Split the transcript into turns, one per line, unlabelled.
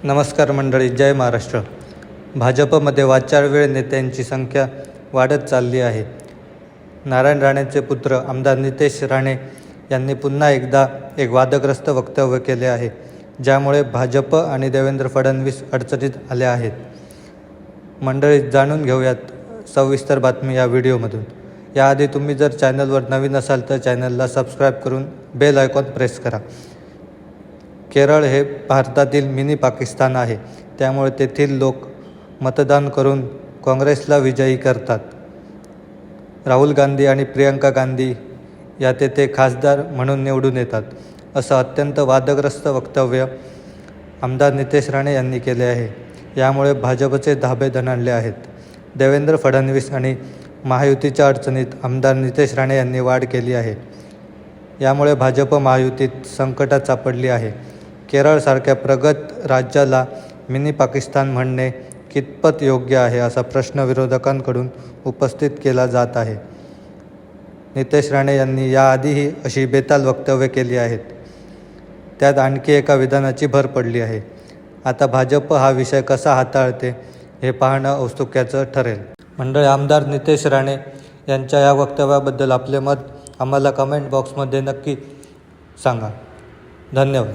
नमस्कार मंडळी, जय महाराष्ट्र. भाजपमध्ये वाचाळवेळ नेत्यांची संख्या वाढत चालली आहे. नारायण राणेंचे पुत्र आमदार नितेश राणे यांनी पुन्हा एकदा एक वादग्रस्त वक्तव्य केले आहे, ज्यामुळे भाजप आणि देवेंद्र फडणवीस अडचणीत आले आहेत. मंडळी, जाणून घेऊयात सविस्तर बातमी या व्हिडिओमधून. याआधी तुम्ही जर चॅनलवर नवीन असाल तर चॅनलला सबस्क्राईब करून बेल आयकॉन प्रेस करा. केरळ हे भारतातील मिनी पाकिस्तान आहे, त्यामुळे तेथील लोक मतदान करून काँग्रेसला विजयी करतात. राहुल गांधी आणि प्रियंका गांधी या तेथे खासदार म्हणून निवडून येतात, असं अत्यंत वादग्रस्त वक्तव्य आमदार नितेश राणे यांनी केले आहे. यामुळे भाजपचे धाबे दणाणले आहेत. देवेंद्र फडणवीस आणि महायुतीच्या अडचणीत आमदार नितेश राणे यांनी वाढ केली आहे. यामुळे भाजप महायुतीत संकटात सापडली आहे. केरळसारख्या प्रगत राज्याला मिनी पाकिस्तान म्हणणे कितपत योग्य आहे, असा प्रश्न विरोधकांकडून उपस्थित केला जात आहे. नितेश राणे यांनी याआधीही अशी बेताल वक्तव्ये केली आहेत. त्यात आणखी एका विधानाची भर पडली आहे. आता भाजप हा विषय कसा हाताळते हे पाहणं औत्सुक्याचं ठरेल. मंडळी, आमदार नितेश राणे यांच्या या वक्तव्याबद्दल आपले मत आम्हाला कमेंट बॉक्समध्ये नक्की सांगा. धन्यवाद.